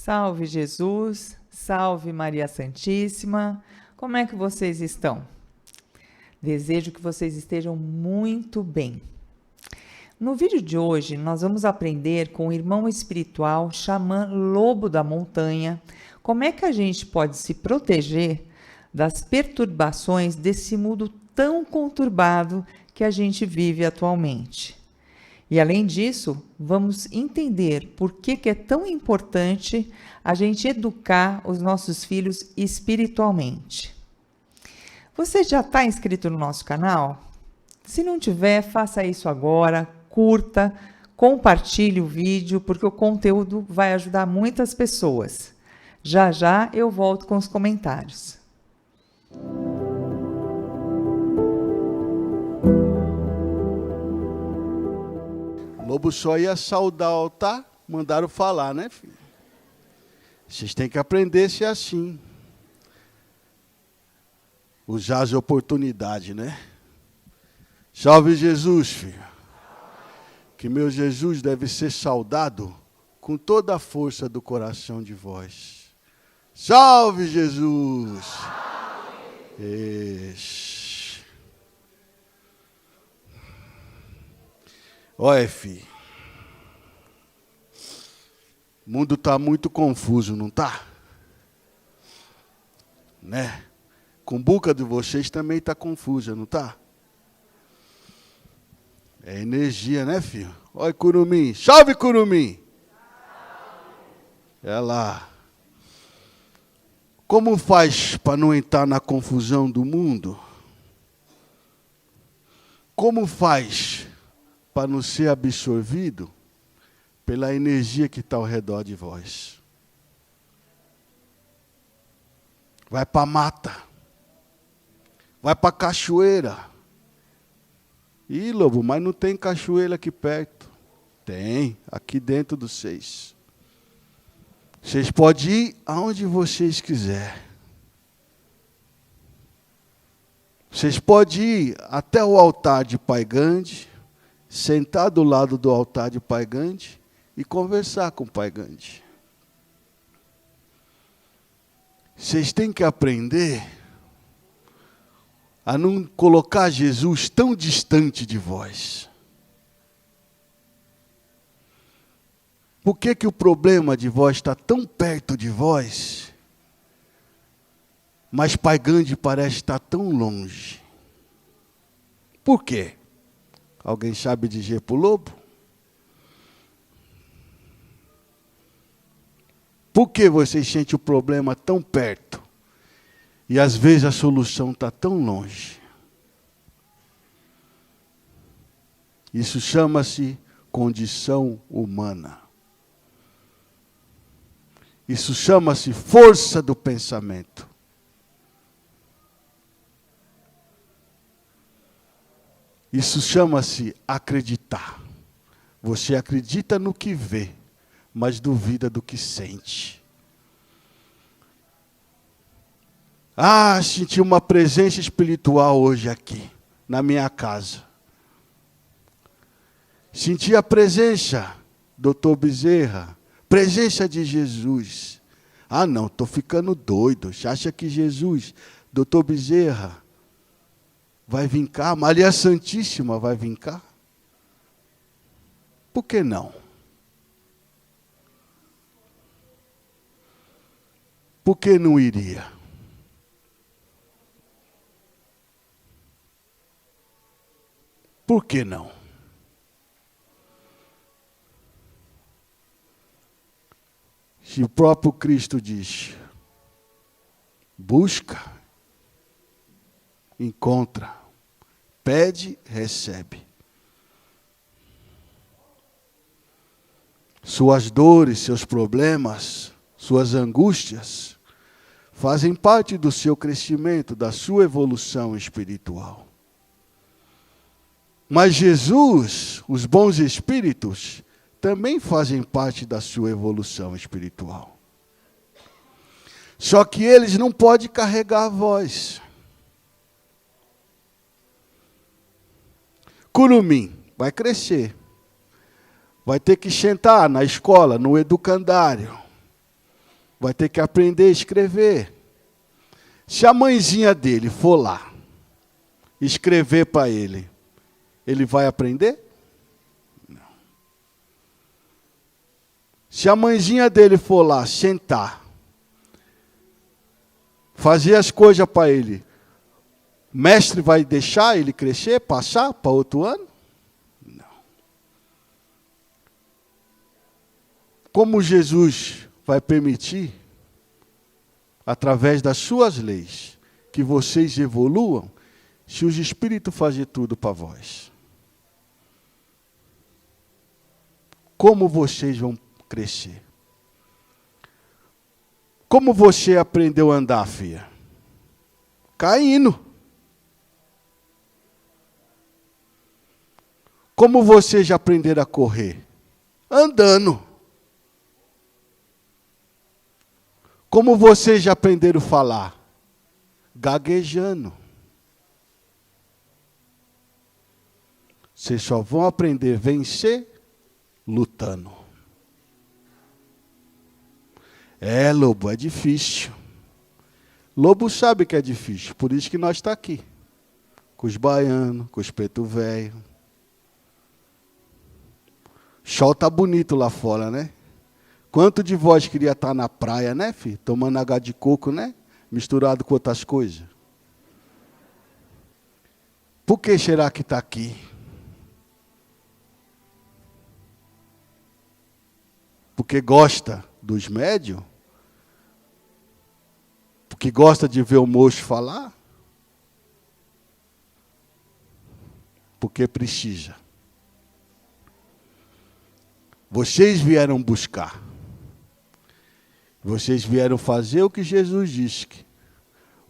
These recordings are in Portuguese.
Salve Jesus, salve Maria Santíssima. Como é que vocês estão? Desejo que vocês estejam muito bem. No vídeo de hoje, nós vamos aprender com o irmão espiritual Xamã Lobo da Montanha como é que a gente pode se proteger das perturbações desse mundo tão conturbado que a gente vive atualmente. E além disso, vamos entender por que é tão importante a gente educar os nossos filhos espiritualmente. Você já está inscrito no nosso canal? Se não tiver, faça isso agora, curta, compartilhe o vídeo, porque o conteúdo vai ajudar muitas pessoas. Já já eu volto com os comentários. Lobo só ia saudar o altar, mandaram falar, né, filho? Vocês têm que aprender a ser assim. Usar as oportunidades, né? Salve Jesus, filho. Que meu Jesus deve ser saudado com toda a força do coração de vós. Salve Jesus! Olha, filho, o mundo está muito confuso, não está? Né? Com boca de vocês também está confusa, não está? É energia, né, filho? Olha, Curumim, salve, Curumim! É lá. Como faz para não entrar na confusão do mundo? Como faz para não ser absorvido pela energia que está ao redor de vós? Vai para a mata. Vai para a cachoeira. Ih, Lobo, mas não tem cachoeira aqui perto. Tem, aqui dentro dos vocês. Vocês podem ir aonde vocês quiserem. Vocês podem ir até o altar de Pai Gandhi, sentar do lado do altar de Pai Gandhi e conversar com o Pai Gandhi. Vocês têm que aprender a não colocar Jesus tão distante de vós. Por que o problema de vós está tão perto de vós, mas Pai Gandhi parece estar tão longe? Por quê? Alguém sabe dizer para o Lobo? Por que vocês sentem o problema tão perto e às vezes a solução está tão longe? Isso chama-se condição humana. Isso chama-se força do pensamento. Isso chama-se acreditar. Você acredita no que vê, mas duvida do que sente. Ah, senti uma presença espiritual hoje aqui, na minha casa. Senti a presença, Dr. Bezerra, presença de Jesus. Ah, não, estou ficando doido. Você acha que Jesus, Dr. Bezerra, vai vir cá? Maria Santíssima vai vir cá? Por que não? Por que não iria? Por que não? Se o próprio Cristo diz, busca, encontra, pede, recebe. Suas dores, seus problemas, suas angústias, fazem parte do seu crescimento, da sua evolução espiritual. Mas Jesus, os bons espíritos, também fazem parte da sua evolução espiritual. Só que eles não podem carregar a voz. Curumim vai crescer. Vai ter que sentar na escola, no educandário. vai ter que aprender a escrever. Se a mãezinha dele for lá escrever para ele, ele vai aprender? Não. Se a mãezinha dele for lá sentar, fazer as coisas para ele, o mestre vai deixar ele crescer, passar para outro ano? Não. Como Jesus vai permitir, através das suas leis, que vocês evoluam, se os Espíritos fazem tudo para vós? Como vocês vão crescer? Como você aprendeu a andar, filha? Caindo. Como vocês já aprenderam a correr? Andando. Como vocês já aprenderam a falar? Gaguejando. Vocês só vão aprender a vencer lutando. Lobo, é difícil. Lobo sabe que é difícil, por isso que nós estamos aqui. Com os baianos, com os preto velho. O sol tá bonito lá fora, né? Quanto de vós queria estar na praia, né, filho? Tomando água de coco, né? Misturado com outras coisas. Por que será que está aqui? Porque gosta dos médios? Porque gosta de ver o moço falar? Porque precisa. Vocês vieram buscar. Vocês vieram fazer o que Jesus disse.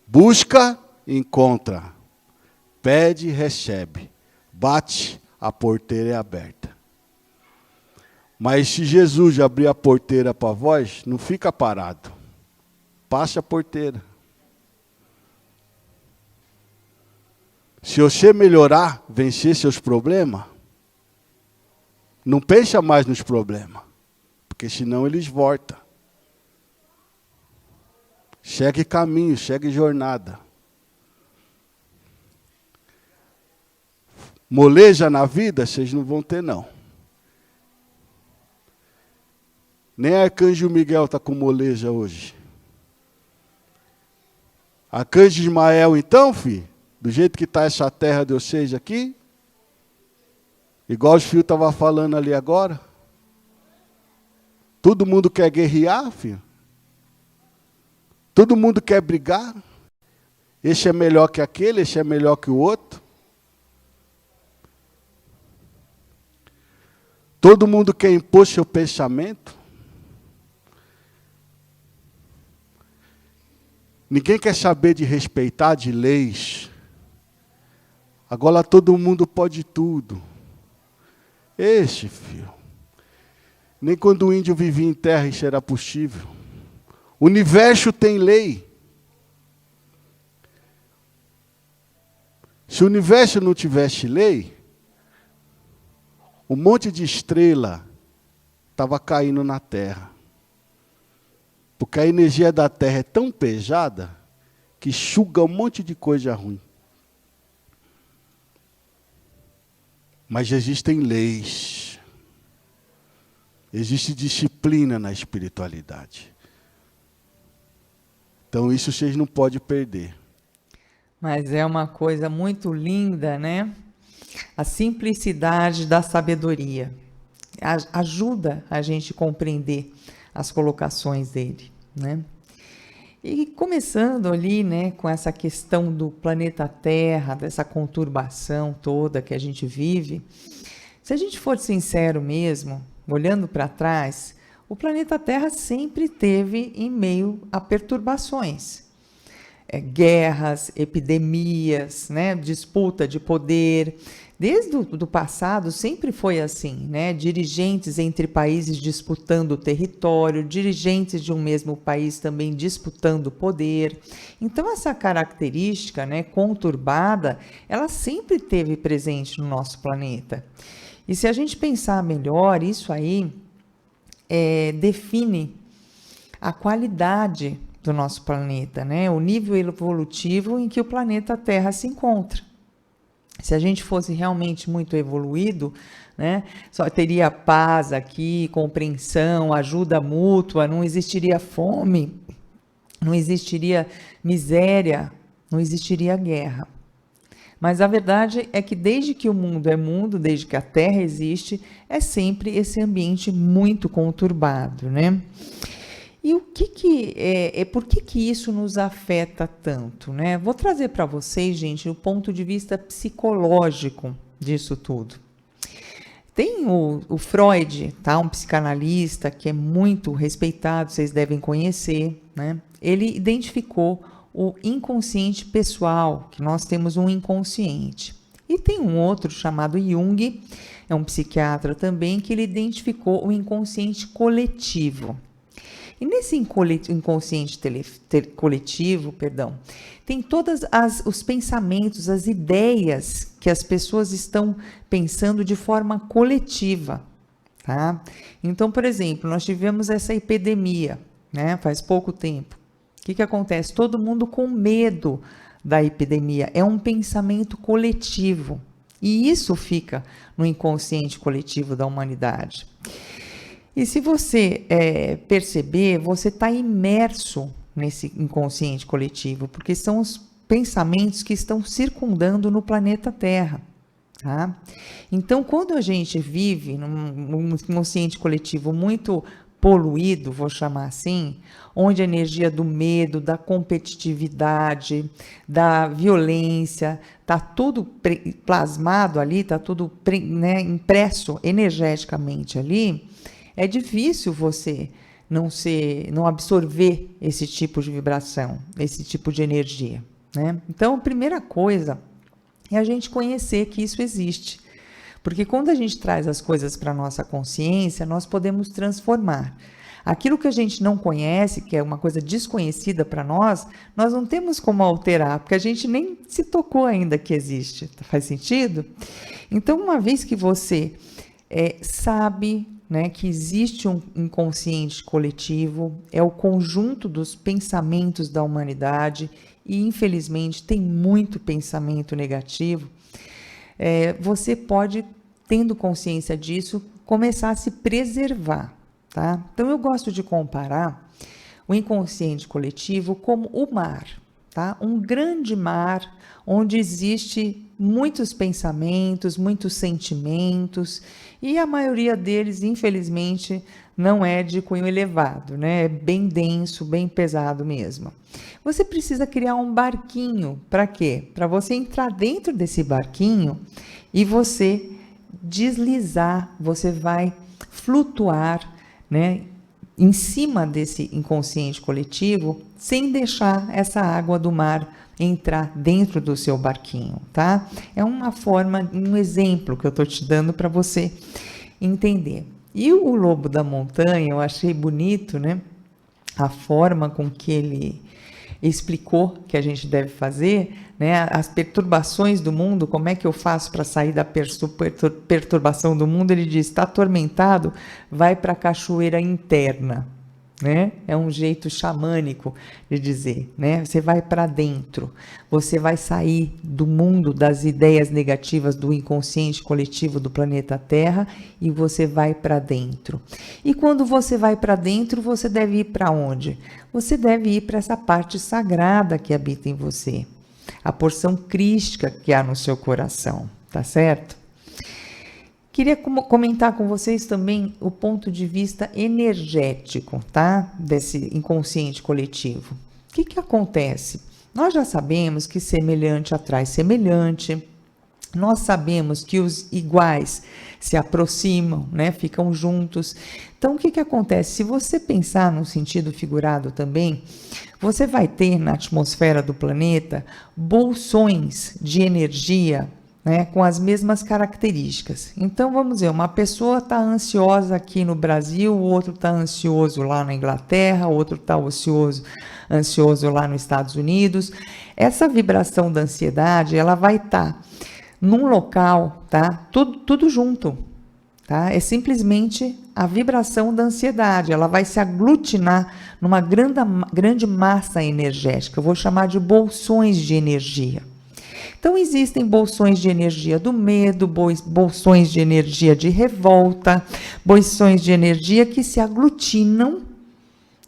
Busca, encontra. Pede, recebe. Bate, a porteira é aberta. Mas se Jesus abrir a porteira para vós, não fica parado. Passe a porteira. Se você melhorar, vencer seus problemas, não pensa mais nos problemas, porque senão eles voltam. Segue caminho, segue jornada. Moleja na vida, vocês não vão ter, não. Nem Arcanjo Miguel está com moleja hoje. Arcanjo Ismael, então, filho, do jeito que está essa terra de vocês aqui, igual os filhos estavam falando ali agora, todo mundo quer guerrear, filho. Todo mundo quer brigar. Esse é melhor que aquele, esse é melhor que o outro. Todo mundo quer impor seu pensamento. Ninguém quer saber de respeitar, de leis. Agora todo mundo pode tudo. Filho. Nem quando o índio vivia em terra isso era possível. O universo tem lei. Se o universo não tivesse lei, um monte de estrela estava caindo na terra. Porque a energia da terra é tão pesada que suga um monte de coisa ruim. Mas existem leis. Existe disciplina na espiritualidade. Então isso vocês não podem perder. Mas é uma coisa muito linda, né? A simplicidade da sabedoria. Ajuda a gente a compreender as colocações dele, né? E começando ali, né, com essa questão do planeta Terra, dessa conturbação toda que a gente vive, se a gente for sincero mesmo, olhando para trás, o planeta Terra sempre teve em meio a perturbações. Guerras, epidemias, né, disputa de poder. Desde o passado sempre foi assim, né? Dirigentes entre países disputando o território, dirigentes de um mesmo país também disputando poder. Então essa característica, né, conturbada, ela sempre teve presente no nosso planeta. E se a gente pensar melhor, isso aí define a qualidade do nosso planeta, né? O nível evolutivo em que o planeta Terra se encontra. Se a gente fosse realmente muito evoluído, né, só teria paz aqui, compreensão, ajuda mútua, não existiria fome, não existiria miséria, não existiria guerra. Mas a verdade é que desde que o mundo é mundo, desde que a Terra existe, é sempre esse ambiente muito conturbado, né? E por que isso nos afeta tanto, né? Vou trazer para vocês, gente, o ponto de vista psicológico disso tudo. Tem o Freud, tá? Um psicanalista que é muito respeitado, vocês devem conhecer, né? Ele identificou o inconsciente pessoal, que nós temos um inconsciente. E tem um outro chamado Jung, é um psiquiatra também, que ele identificou o inconsciente coletivo. E nesse inconsciente coletivo, tem todos os pensamentos, as ideias que as pessoas estão pensando de forma coletiva, tá? Então, por exemplo, nós tivemos essa epidemia, né, faz pouco tempo. O que acontece? Todo mundo com medo da epidemia. É um pensamento coletivo. E isso fica no inconsciente coletivo da humanidade. E se você perceber, você está imerso nesse inconsciente coletivo, porque são os pensamentos que estão circundando no planeta Terra. Tá? Então, quando a gente vive num inconsciente coletivo muito poluído, vou chamar assim, onde a energia do medo, da competitividade, da violência, está tudo plasmado ali, está tudo impresso energeticamente ali, é difícil você não absorver esse tipo de vibração, esse tipo de energia, né? Então, a primeira coisa é a gente conhecer que isso existe. Porque quando a gente traz as coisas para a nossa consciência, nós podemos transformar. Aquilo que a gente não conhece, que é uma coisa desconhecida para nós não temos como alterar, porque a gente nem se tocou ainda que existe. Faz sentido? Então, uma vez que você sabe, né, que existe um inconsciente coletivo, é o conjunto dos pensamentos da humanidade, e infelizmente tem muito pensamento negativo, você pode, tendo consciência disso, começar a se preservar, tá? Então eu gosto de comparar o inconsciente coletivo como o mar, tá? Um grande mar onde existe muitos pensamentos, muitos sentimentos, e a maioria deles, infelizmente, não é de cunho elevado, né? É bem denso, bem pesado mesmo. Você precisa criar um barquinho, para quê? Para você entrar dentro desse barquinho e você deslizar, você vai flutuar, né, em cima desse inconsciente coletivo, sem deixar essa água do mar entrar dentro do seu barquinho, tá? É uma forma, um exemplo que eu estou te dando para você entender. E o Lobo da Montanha, eu achei bonito, né? A forma com que ele explicou que a gente deve fazer, né? As perturbações do mundo, como é que eu faço para sair da perturbação do mundo? Ele diz: está atormentado, vai para a cachoeira interna, né? É um jeito xamânico de dizer, né? Você vai para dentro, você vai sair do mundo das ideias negativas do inconsciente coletivo do planeta Terra e você vai para dentro. E quando você vai para dentro, você deve ir para onde? Você deve ir para essa parte sagrada que habita em você, a porção crística que há no seu coração, tá certo? Queria comentar com vocês também o ponto de vista energético, tá? Desse inconsciente coletivo. O que acontece? Nós já sabemos que semelhante atrai semelhante. Nós sabemos que os iguais se aproximam, né? Ficam juntos. Então, o que acontece? Se você pensar no sentido figurado também, você vai ter na atmosfera do planeta bolsões de energia, né, com as mesmas características. Então, vamos ver, uma pessoa está ansiosa aqui no Brasil, o outro está ansioso lá na Inglaterra, o outro está ansioso lá nos Estados Unidos. Essa vibração da ansiedade, ela vai estar num local, tá? Tudo junto. tá? É simplesmente a vibração da ansiedade. Ela vai se aglutinar numa grande massa energética. Eu vou chamar de bolsões de energia. Então, existem bolsões de energia do medo, bolsões de energia de revolta, bolsões de energia que se aglutinam,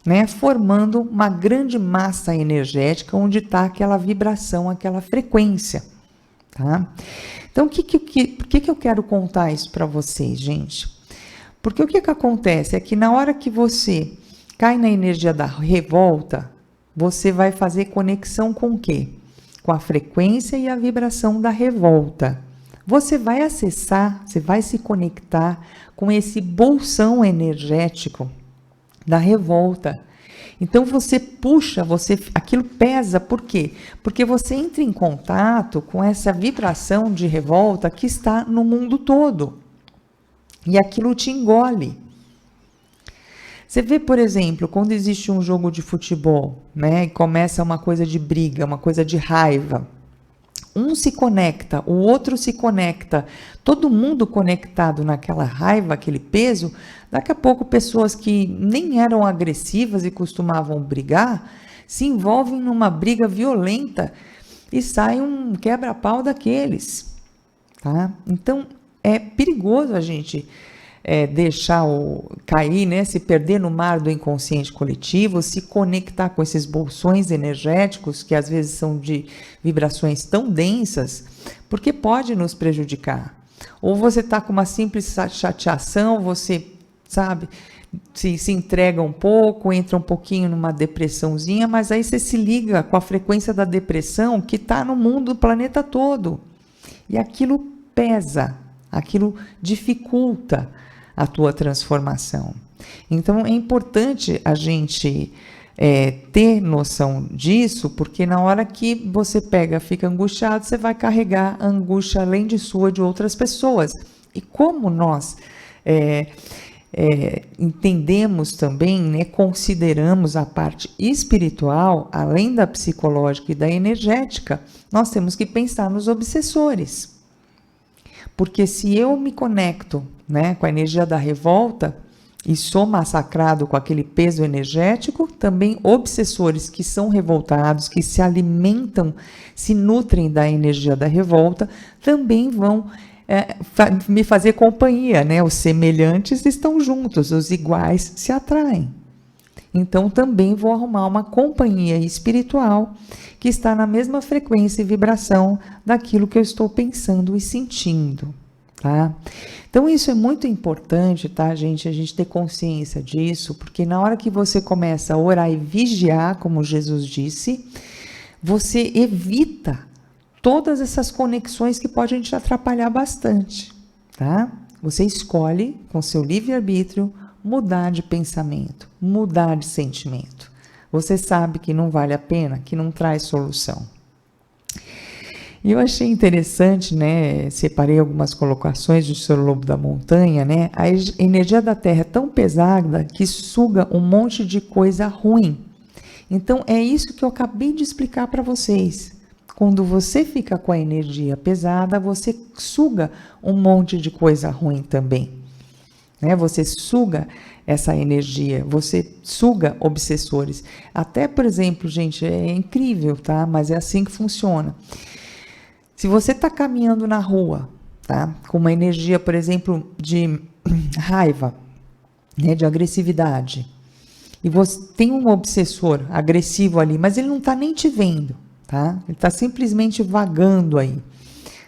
né, formando uma grande massa energética onde está aquela vibração, aquela frequência. Tá? Então, por que eu quero contar isso para vocês, gente? Porque o que acontece é que na hora que você cai na energia da revolta, você vai fazer conexão com o quê? Com a frequência e a vibração da revolta. Você vai acessar, você vai se conectar com esse bolsão energético da revolta. Então você puxa, aquilo pesa, por quê? Porque você entra em contato com essa vibração de revolta que está no mundo todo. E aquilo te engole. Você vê, por exemplo, quando existe um jogo de futebol, né, e começa uma coisa de briga, uma coisa de raiva. Um se conecta, o outro se conecta, todo mundo conectado naquela raiva, aquele peso. Daqui a pouco, pessoas que nem eram agressivas e costumavam brigar, se envolvem numa briga violenta e sai um quebra-pau daqueles. Tá? Então, é perigoso a gente deixar cair, né, se perder no mar do inconsciente coletivo, se conectar com esses bolsões energéticos, que às vezes são de vibrações tão densas, porque pode nos prejudicar. Ou você está com uma simples chateação, você, sabe, se entrega um pouco, entra um pouquinho numa depressãozinha, mas aí você se liga com a frequência da depressão que está no mundo, do planeta todo. E aquilo pesa, aquilo dificulta a tua transformação. Então, é importante a gente ter noção disso, porque na hora que você fica angustiado, você vai carregar a angústia além de sua, de outras pessoas. E como nós entendemos também, né, consideramos a parte espiritual, além da psicológica e da energética, nós temos que pensar nos obsessores. Porque se eu me conecto, né, com a energia da revolta e sou massacrado com aquele peso energético, também obsessores que são revoltados, que se alimentam, se nutrem da energia da revolta, também vão me fazer companhia, né? Os semelhantes estão juntos, os iguais se atraem. Então, também vou arrumar uma companhia espiritual que está na mesma frequência e vibração daquilo que eu estou pensando e sentindo, tá? Então, isso é muito importante, tá, gente? A gente ter consciência disso, porque na hora que você começa a orar e vigiar, como Jesus disse, você evita todas essas conexões que podem te atrapalhar bastante, tá? Você escolhe, com seu livre-arbítrio, mudar de pensamento, mudar de sentimento. Você sabe que não vale a pena, que não traz solução. E eu achei interessante, né? Separei algumas colocações do Sr. Lobo da Montanha, né? A energia da Terra é tão pesada que suga um monte de coisa ruim. Então, é isso que eu acabei de explicar para vocês. Quando você fica com a energia pesada, você suga um monte de coisa ruim também. Né? Você suga essa energia, você suga obsessores. Até, por exemplo, gente, é incrível, tá? Mas é assim que funciona. Se você está caminhando na rua, tá? Com uma energia, por exemplo, de raiva, né? De agressividade, e você tem um obsessor agressivo ali, mas ele não está nem te vendo, tá? Ele está simplesmente vagando aí,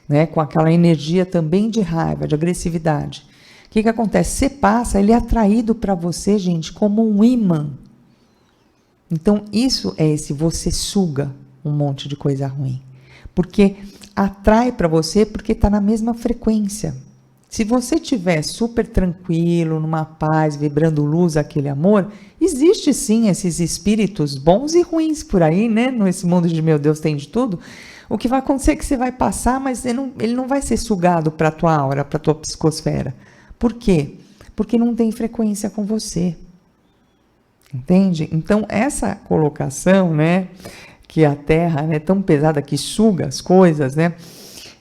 né? Com aquela energia também de raiva, de agressividade. O que acontece? Você passa, ele é atraído para você, gente, como um imã. Então, isso é você suga um monte de coisa ruim. Porque atrai para você porque está na mesma frequência. Se você estiver super tranquilo, numa paz, vibrando luz, aquele amor, existe sim esses espíritos bons e ruins por aí, né? Nesse mundo de meu Deus tem de tudo. O que vai acontecer é que você vai passar, mas ele não vai ser sugado para a tua aura, para a tua psicosfera. Por quê? Porque não tem frequência com você. Entende? Então, essa colocação, né, que a Terra é, né, tão pesada que suga as coisas, né,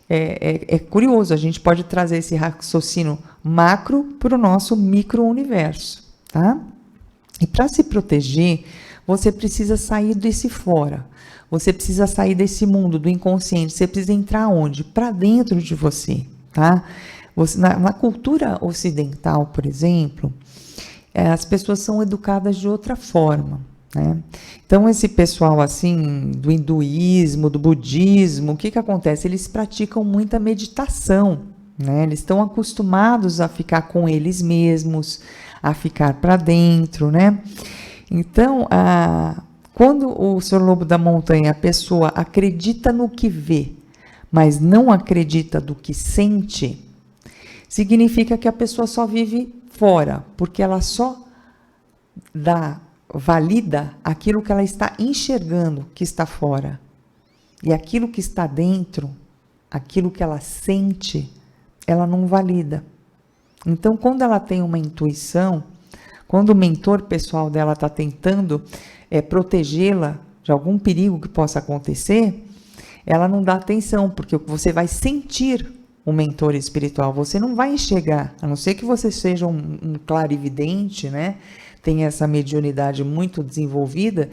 é curioso. A gente pode trazer esse raciocínio macro para o nosso micro-universo, tá? E para se proteger, você precisa sair desse fora. Você precisa sair desse mundo do inconsciente. Você precisa entrar onde? Para dentro de você, tá? Na cultura ocidental, por exemplo, as pessoas são educadas de outra forma, né? Então, esse pessoal assim, do hinduísmo, do budismo, o que acontece? Eles praticam muita meditação, né? Eles estão acostumados a ficar com eles mesmos, a ficar para dentro, né? Então, quando o Senhor Lobo da Montanha, a pessoa acredita no que vê, mas não acredita do que sente, significa que a pessoa só vive fora, porque ela só valida aquilo que ela está enxergando que está fora. E aquilo que está dentro, aquilo que ela sente, ela não valida. Então, quando ela tem uma intuição, quando o mentor pessoal dela está tentando protegê-la de algum perigo que possa acontecer, ela não dá atenção, porque você vai sentir o mentor espiritual, você não vai enxergar, a não ser que você seja um clarividente, né? Tem essa mediunidade muito desenvolvida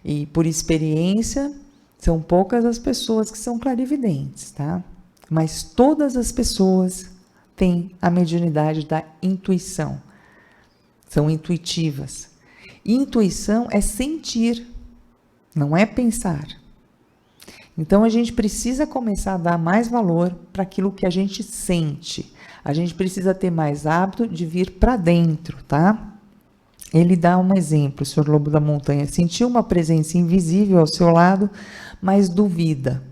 e, por experiência, são poucas as pessoas que são clarividentes, tá? Mas todas as pessoas têm a mediunidade da intuição. São intuitivas. Intuição é sentir, não é pensar. Então, a gente precisa começar a dar mais valor para aquilo que a gente sente. A gente precisa ter mais hábito de vir para dentro, tá? Ele dá um exemplo, o Senhor Lobo da Montanha. Sentiu uma presença invisível ao seu lado, mas duvida.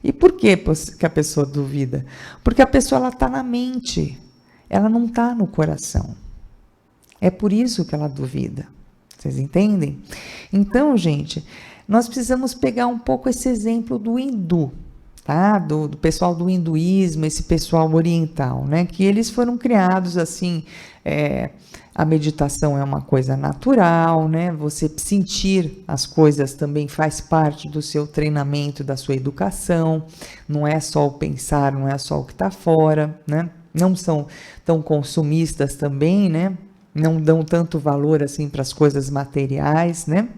E por que a pessoa duvida? Porque a pessoa está na mente, ela não está no coração. É por isso que ela duvida. Vocês entendem? Então, gente, nós precisamos pegar um pouco esse exemplo do hindu, tá? Do pessoal do hinduísmo, esse pessoal oriental, né? Que eles foram criados assim, a meditação é uma coisa natural, né? Você sentir as coisas também faz parte do seu treinamento, da sua educação. Não é só o pensar, não é só o que está fora, né? Não são tão consumistas também, né? Não dão tanto valor assim para as coisas materiais, né?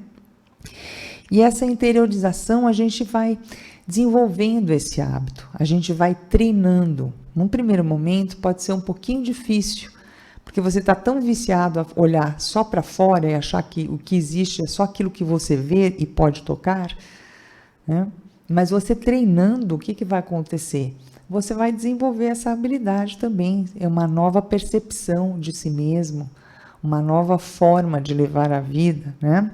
E essa interiorização a gente vai desenvolvendo esse hábito, a gente vai treinando. Num primeiro momento pode ser um pouquinho difícil, porque você está tão viciado a olhar só para fora e achar que o que existe é só aquilo que você vê e pode tocar, né? Mas você treinando, o que vai acontecer? Você vai desenvolver essa habilidade também, é uma nova percepção de si mesmo, uma nova forma de levar a vida, né?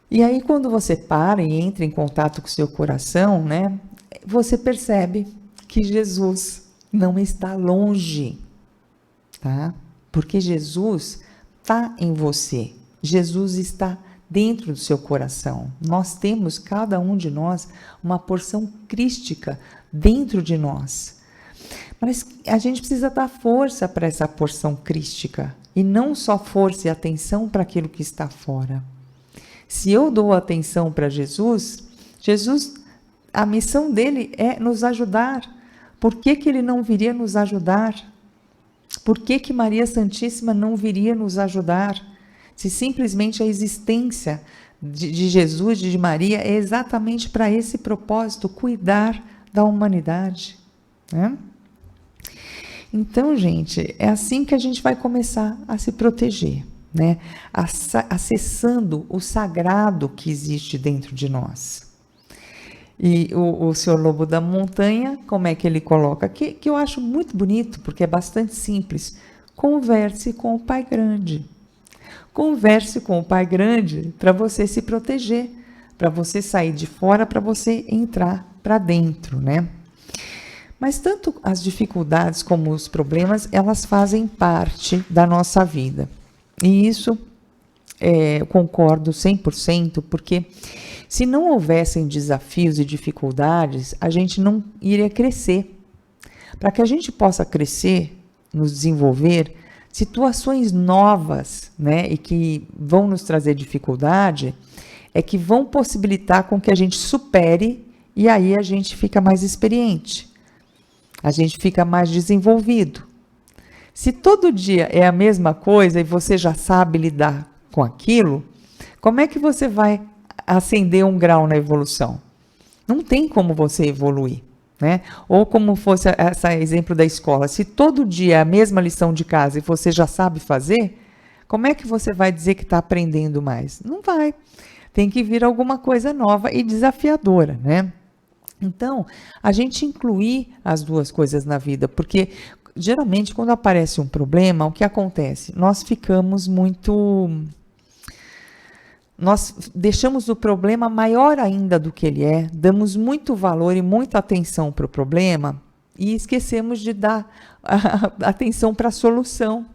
E aí, quando você para e entra em contato com o seu coração, né? Você percebe que Jesus não está longe, tá? Porque Jesus está em você, Jesus está dentro do seu coração. Nós temos, cada um de nós, uma porção crística dentro de nós. Mas a gente precisa dar força para essa porção crística, e não só força e atenção para aquilo que está fora. Se eu dou atenção para Jesus, a missão dele é nos ajudar. Por que ele não viria nos ajudar? Por que Maria Santíssima não viria nos ajudar? Se simplesmente a existência de Jesus, de Maria, é exatamente para esse propósito, cuidar da humanidade, né? Então, gente, é assim que a gente vai começar a se proteger, né? Acessando o sagrado que existe dentro de nós. E o Senhor Lobo da Montanha, como é que ele coloca? Que eu acho muito bonito, porque é bastante simples. Converse com o Pai Grande. Converse com o Pai Grande para você se proteger, para você sair de fora, para você entrar para dentro, né? Mas tanto as dificuldades como os problemas, elas fazem parte da nossa vida. E isso eu concordo 100%, porque se não houvessem desafios e dificuldades, a gente não iria crescer. Para que a gente possa crescer, nos desenvolver, situações novas, né, e que vão nos trazer dificuldade, é que vão possibilitar com que a gente supere, e aí a gente fica mais experiente. A gente fica mais desenvolvido, Se todo dia é a mesma coisa e você já sabe lidar com aquilo, como é que você vai ascender um grau na evolução? Não tem como você evoluir, né? Ou como fosse esse exemplo da escola, se todo dia é a mesma lição de casa e você já sabe fazer, como é que você vai dizer que está aprendendo mais? Não vai. Tem que vir alguma coisa nova e desafiadora, né? Então, a gente incluir as duas coisas na vida, porque geralmente quando aparece um problema, o que acontece? Nós deixamos o problema maior ainda do que ele é, damos muito valor e muita atenção para o problema e esquecemos de dar atenção para a solução.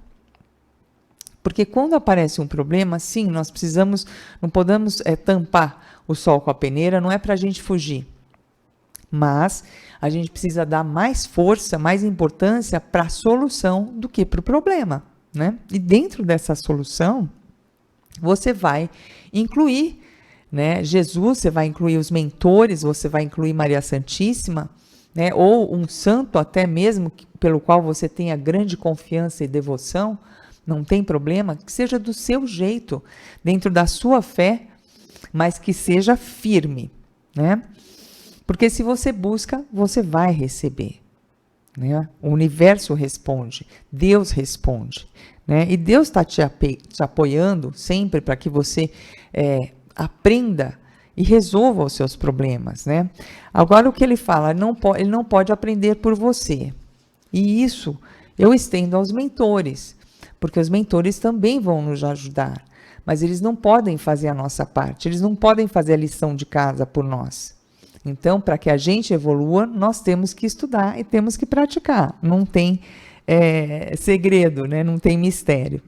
Porque quando aparece um problema, sim, não podemos tampar o sol com a peneira, não é para a gente fugir. Mas a gente precisa dar mais força, mais importância para a solução do que para o problema, né? E dentro dessa solução, você vai incluir, né, Jesus, você vai incluir os mentores, você vai incluir Maria Santíssima, né, ou um santo até mesmo pelo qual você tenha grande confiança e devoção, não tem problema, que seja do seu jeito, dentro da sua fé, mas que seja firme, né? Porque se você busca, você vai receber, né? O universo responde, Deus responde, né? E Deus está te apoiando sempre para que você aprenda e resolva os seus problemas, né? Agora o que ele fala, ele não pode aprender por você. E isso eu estendo aos mentores, porque os mentores também vão nos ajudar, mas eles não podem fazer a nossa parte, eles não podem fazer a lição de casa por nós. Então, para que a gente evolua, nós temos que estudar e temos que praticar. Não tem segredo, né? Não tem mistério.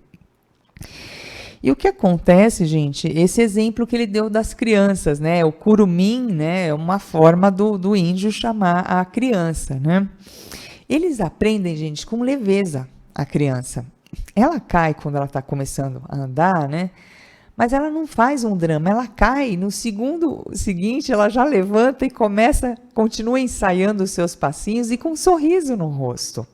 E o que acontece, gente, esse exemplo que ele deu das crianças, né? O curumim, né? É uma forma do índio chamar a criança, né? Eles aprendem, gente, com leveza, a criança. Ela cai quando ela está começando a andar, né? Mas ela não faz um drama, ela cai. No segundo seguinte, ela já levanta e continua ensaiando os seus passinhos e com um sorriso no rosto.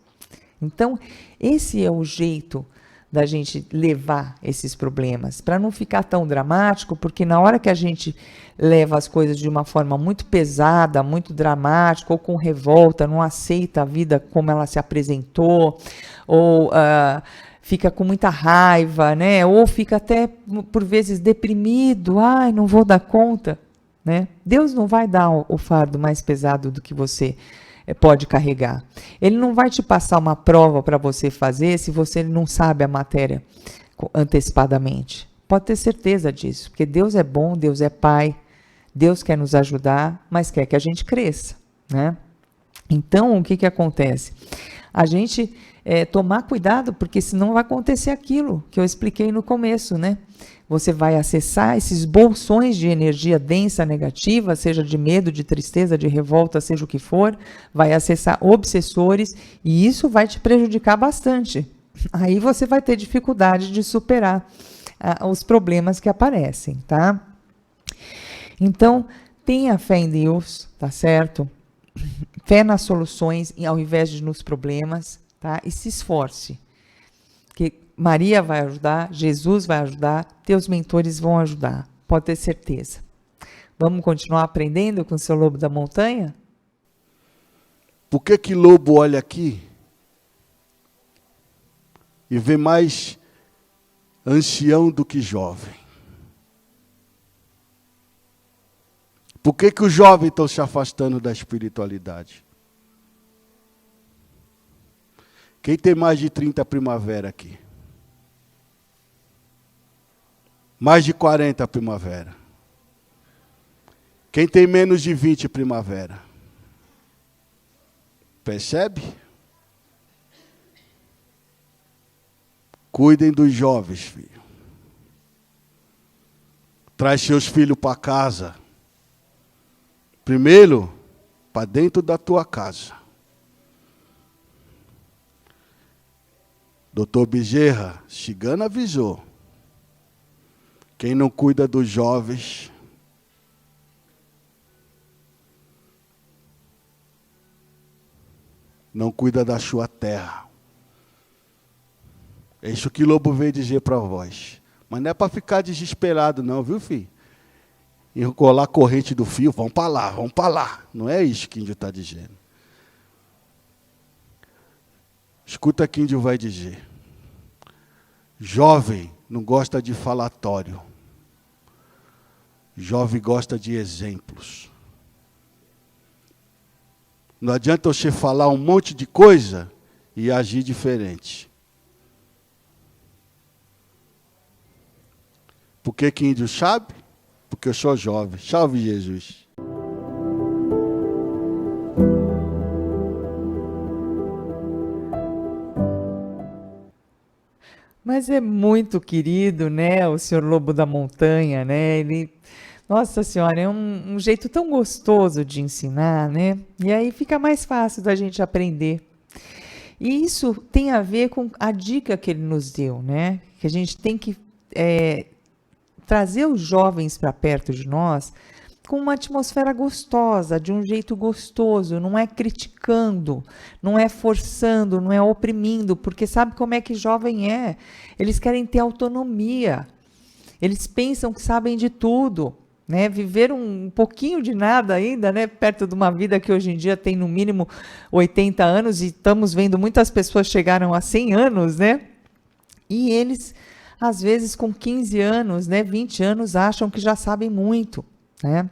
Então, esse é o jeito da gente levar esses problemas, para não ficar tão dramático, porque na hora que a gente leva as coisas de uma forma muito pesada, muito dramática, ou com revolta, não aceita a vida como ela se apresentou, ou fica com muita raiva, né? Ou fica até, por vezes, deprimido, não vou dar conta, né? Deus não vai dar o fardo mais pesado do que você pode carregar. Ele não vai te passar uma prova para você fazer se você não sabe a matéria antecipadamente. Pode ter certeza disso, porque Deus é bom, Deus é Pai, Deus quer nos ajudar, mas quer que a gente cresça, né? Então, o que acontece? A gente tomar cuidado, porque senão vai acontecer aquilo que eu expliquei no começo, né? Você vai acessar esses bolsões de energia densa negativa, seja de medo, de tristeza, de revolta, seja o que for, vai acessar obsessores e isso vai te prejudicar bastante. Aí você vai ter dificuldade de superar os problemas que aparecem, tá? Então, tenha fé em Deus, tá certo? Fé nas soluções ao invés de nos problemas, tá? E se esforce. Que Maria vai ajudar, Jesus vai ajudar, teus mentores vão ajudar, pode ter certeza. Vamos continuar aprendendo com o seu lobo da montanha? Por que lobo olha aqui e vê mais ancião do que jovem? Por que os jovens estão se afastando da espiritualidade? Quem tem mais de 30 primavera aqui? Mais de 40 primavera. Quem tem menos de 20 primavera? Percebe? Cuidem dos jovens, filho. Traz seus filhos para casa. Primeiro, para dentro da tua casa. Doutor Bezerra, Chigana avisou. Quem não cuida dos jovens, não cuida da sua terra. É isso que o lobo veio dizer para vós. Mas não é para ficar desesperado não, viu, filho? Enrolar a corrente do fio, vamos para lá, vamos para lá. Não é isso que o índio está dizendo. Escuta o que o índio vai dizer. Jovem não gosta de falatório. Jovem gosta de exemplos. Não adianta você falar um monte de coisa e agir diferente. Por que índio sabe? Porque eu sou jovem. Salve Jesus. Mas é muito querido, né, o senhor Lobo da Montanha, né? Ele, nossa senhora, é um jeito tão gostoso de ensinar, né? E aí fica mais fácil da gente aprender. E isso tem a ver com a dica que ele nos deu, né? Que a gente tem que trazer os jovens para perto de nós com uma atmosfera gostosa, de um jeito gostoso, não é criticando, não é forçando, não é oprimindo, porque sabe como é que jovem é? Eles querem ter autonomia, eles pensam que sabem de tudo, né? Viver um pouquinho de nada ainda, né? Perto de uma vida que hoje em dia tem no mínimo 80 anos e estamos vendo muitas pessoas chegaram a 100 anos, né? E eles, às vezes com 15 anos, né, 20 anos, acham que já sabem muito. Né?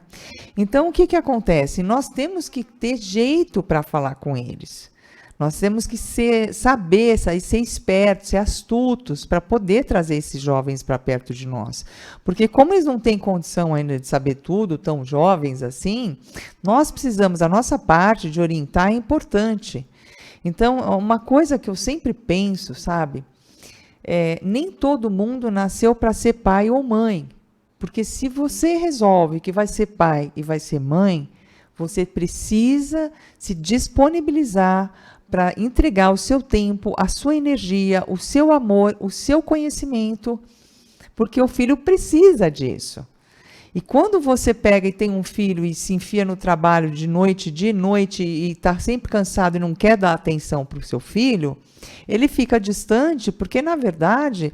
Então, o que acontece? Nós temos que ter jeito para falar com eles. Nós temos que saber, ser espertos, ser astutos para poder trazer esses jovens para perto de nós. Porque como eles não têm condição ainda de saber tudo, tão jovens assim, nós precisamos, a nossa parte de orientar é importante. Então, uma coisa que eu sempre penso, sabe? Nem todo mundo nasceu para ser pai ou mãe. Porque se você resolve que vai ser pai e vai ser mãe, você precisa se disponibilizar para entregar o seu tempo, a sua energia, o seu amor, o seu conhecimento, porque o filho precisa disso. E quando você pega e tem um filho e se enfia no trabalho de noite e está sempre cansado e não quer dar atenção para o seu filho, ele fica distante porque, na verdade,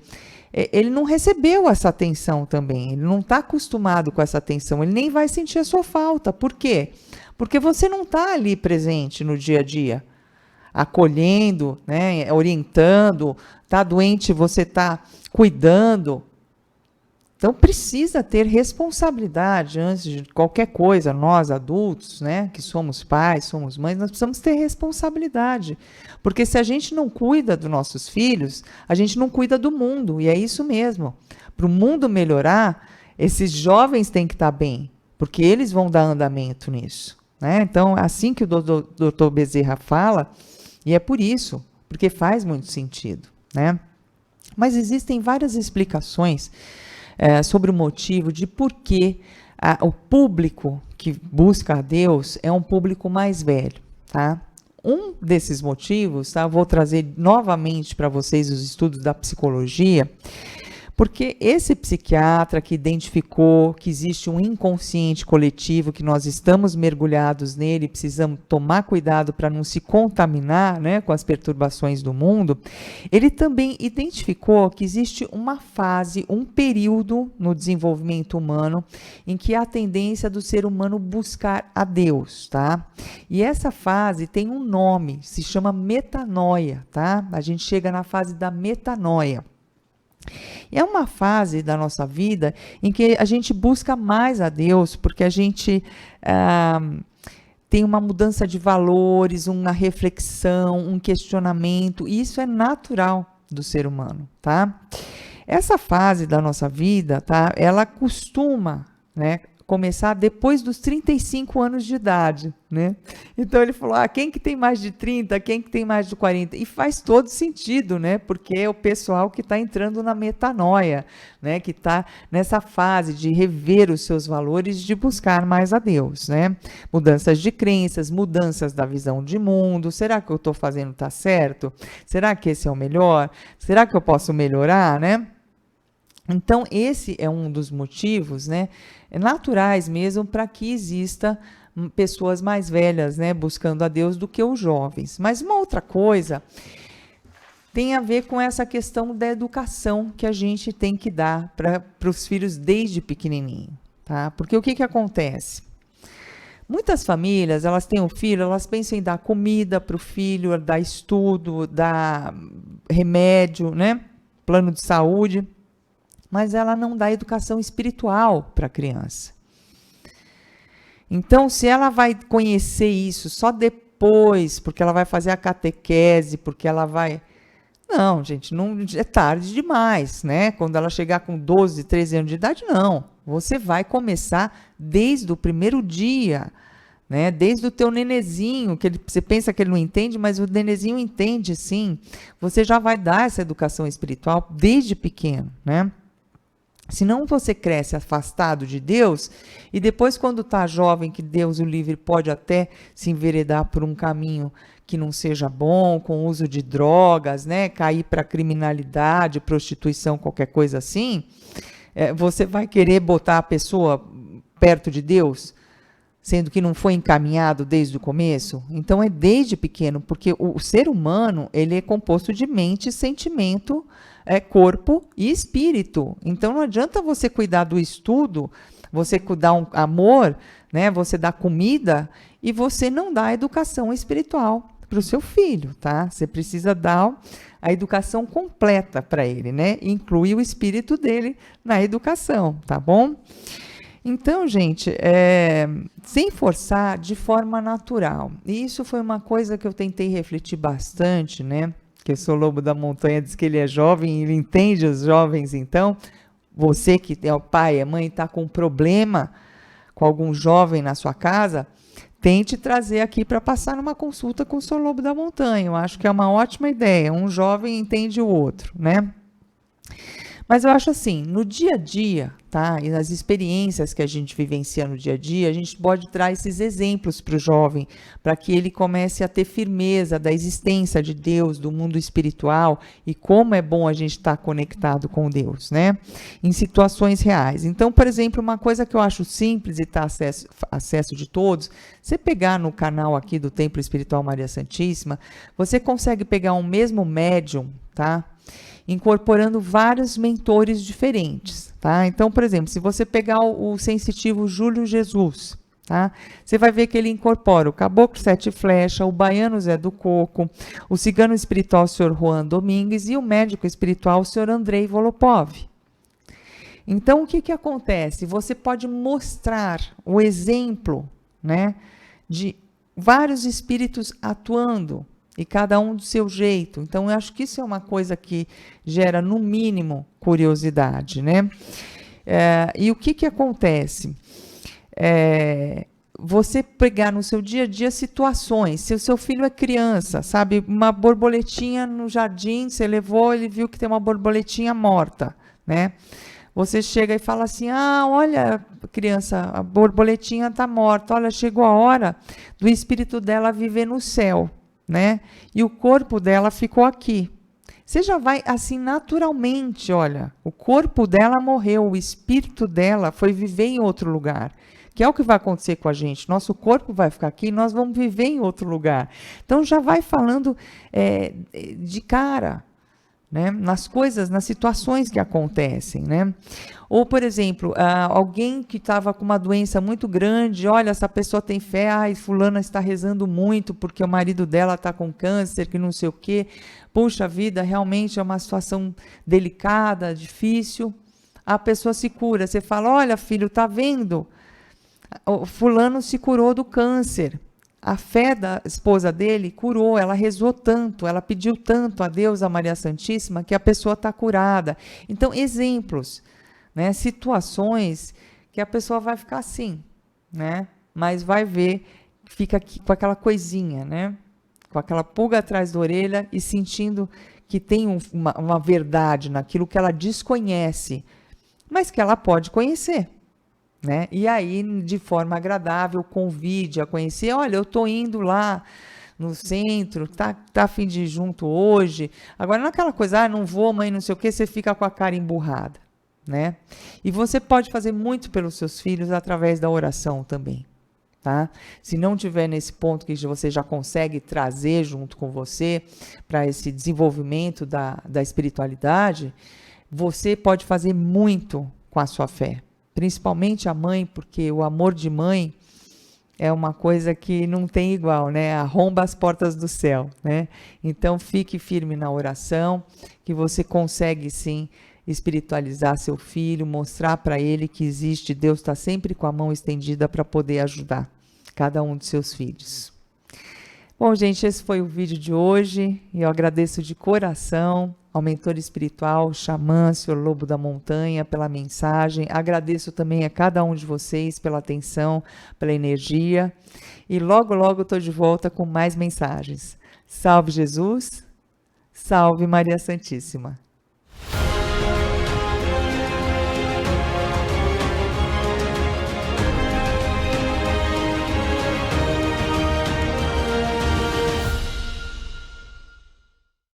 ele não recebeu essa atenção também, ele não está acostumado com essa atenção, ele nem vai sentir a sua falta. Por quê? Porque você não está ali presente no dia a dia, acolhendo, né, orientando, está doente, você está cuidando. Então, precisa ter responsabilidade antes de qualquer coisa. Nós, adultos, né, que somos pais, somos mães, nós precisamos ter responsabilidade. Porque se a gente não cuida dos nossos filhos, a gente não cuida do mundo. E é isso mesmo. Para o mundo melhorar, esses jovens têm que estar bem, porque eles vão dar andamento nisso. Né? Então, assim que o doutor Bezerra fala, e é por isso, porque faz muito sentido. Né? Mas existem várias explicações sobre o motivo de por que o público que busca a Deus é um público mais velho, tá? Um desses motivos, tá? Vou trazer novamente para vocês os estudos da psicologia, porque esse psiquiatra que identificou que existe um inconsciente coletivo, que nós estamos mergulhados nele, precisamos tomar cuidado para não se contaminar, né, com as perturbações do mundo, ele também identificou que existe uma fase, um período no desenvolvimento humano em que há a tendência do ser humano buscar a Deus, tá? E essa fase tem um nome, se chama metanoia, tá? A gente chega na fase da metanoia. É uma fase da nossa vida em que a gente busca mais a Deus, porque a gente tem uma mudança de valores, uma reflexão, um questionamento, e isso é natural do ser humano, tá? Essa fase da nossa vida, tá? Ela costuma, né, começar depois dos 35 anos de idade, né? Então ele falou, quem que tem mais de 30, quem que tem mais de 40? E faz todo sentido, né? Porque é o pessoal que está entrando na metanoia, né? Que está nessa fase de rever os seus valores, de buscar mais a Deus, né? Mudanças de crenças, mudanças da visão de mundo. Será que eu estou fazendo tá certo? Será que esse é o melhor? Será que eu posso melhorar, né? Então, esse é um dos motivos, né, naturais mesmo, para que exista pessoas mais velhas, né, buscando a Deus do que os jovens. Mas uma outra coisa, tem a ver com essa questão da educação que a gente tem que dar para os filhos desde pequenininho, tá? Porque o que acontece? Muitas famílias, elas têm um filho, elas pensam em dar comida para o filho, dar estudo, dar remédio, né? Plano de saúde, mas ela não dá educação espiritual para a criança. Então, se ela vai conhecer isso só depois, porque ela vai fazer a catequese, porque ela vai... Não, gente, não é tarde demais, né? Quando ela chegar com 12, 13 anos de idade, não. Você vai começar desde o primeiro dia, né? Desde o teu nenezinho, que você pensa que ele não entende, mas o nenezinho entende, sim. Você já vai dar essa educação espiritual desde pequeno, né? Senão você cresce afastado de Deus e depois, quando está jovem, que Deus o livre, pode até se enveredar por um caminho que não seja bom, com uso de drogas, né? Cair para criminalidade, prostituição, qualquer coisa assim, você vai querer botar a pessoa perto de Deus, sendo que não foi encaminhado desde o começo? Então é desde pequeno, porque o ser humano, ele é composto de mente, sentimento, corpo e espírito. Então não adianta você cuidar do estudo, você cuidar um amor, né? Você dá comida e você não dá educação espiritual para o seu filho, tá? Você precisa dar a educação completa para ele, né? Incluir o espírito dele na educação, tá bom? Então, gente, sem forçar, de forma natural. E isso foi uma coisa que eu tentei refletir bastante, né? Que eu sou Lobo da Montanha, diz que ele é jovem, ele entende os jovens, então. Você que é o pai, a mãe, está com um problema com algum jovem na sua casa, tente trazer aqui para passar numa consulta com o seu Lobo da Montanha. Eu acho que é uma ótima ideia. Um jovem entende o outro, né? Mas eu acho assim, no dia a dia, tá? E nas experiências que a gente vivencia no dia a dia, a gente pode trazer esses exemplos para o jovem, para que ele comece a ter firmeza da existência de Deus, do mundo espiritual, e como é bom a gente estar conectado com Deus, né? Em situações reais. Então, por exemplo, uma coisa que eu acho simples e está acesso de todos, você pegar no canal aqui do Templo Espiritual Maria Santíssima, você consegue pegar um mesmo médium, tá? Incorporando vários mentores diferentes, tá? Então, por exemplo, se você pegar o sensitivo Júlio Jesus, tá? Você vai ver que ele incorpora o Caboclo Sete Flecha, o Baiano Zé do Coco, o cigano espiritual Sr. Juan Domingues e o médico espiritual Sr. Andrei Volopov. Então, o que acontece? Você pode mostrar o exemplo, né, de vários espíritos atuando, e cada um do seu jeito. Então, eu acho que isso é uma coisa que gera, no mínimo, curiosidade, né? E o que acontece? Você pegar no seu dia a dia situações, se o seu filho é criança, sabe, uma borboletinha no jardim, você levou, ele viu que tem uma borboletinha morta, né? Você chega e fala assim, olha, criança, a borboletinha está morta, olha, chegou a hora do espírito dela viver no céu, né? E o corpo dela ficou aqui. Você já vai assim naturalmente, olha, o corpo dela morreu, o espírito dela foi viver em outro lugar, que é o que vai acontecer com a gente. Nosso corpo vai ficar aqui, nós vamos viver em outro lugar. Então já vai falando de cara, né? Nas coisas, nas situações que acontecem, né? Ou, por exemplo, alguém que estava com uma doença muito grande, olha, essa pessoa tem fé, fulana está rezando muito porque o marido dela está com câncer, que não sei o quê. Puxa vida, realmente é uma situação delicada, difícil. A pessoa se cura, você fala, olha, filho, tá vendo? O fulano se curou do câncer. A fé da esposa dele curou, ela rezou tanto, ela pediu tanto a Deus, a Maria Santíssima, que a pessoa está curada. Então, exemplos, né, situações que a pessoa vai ficar assim, né, mas vai ver, fica aqui com aquela coisinha, né, com aquela pulga atrás da orelha e sentindo que tem uma verdade naquilo que ela desconhece, mas que ela pode conhecer. Né? E aí, de forma agradável, convide a conhecer, olha, eu estou indo lá no centro, tá a fim de ir junto hoje. Agora, não é aquela coisa, não vou, mãe, não sei o quê, você fica com a cara emburrada, né? E você pode fazer muito pelos seus filhos através da oração também, Tá? Se não tiver nesse ponto que você já consegue trazer junto com você para esse desenvolvimento da espiritualidade, você pode fazer muito com a sua fé, principalmente a mãe, porque o amor de mãe é uma coisa que não tem igual, né? Arromba as portas do céu, né? Então fique firme na oração, que você consegue sim espiritualizar seu filho, mostrar para ele que existe, Deus está sempre com a mão estendida para poder ajudar cada um dos seus filhos. Bom, gente, esse foi o vídeo de hoje e eu agradeço de coração ao mentor espiritual, xamã, Senhor Lobo da Montanha, pela mensagem. Agradeço também a cada um de vocês pela atenção, pela energia. E logo, logo estou de volta com mais mensagens. Salve Jesus, salve Maria Santíssima.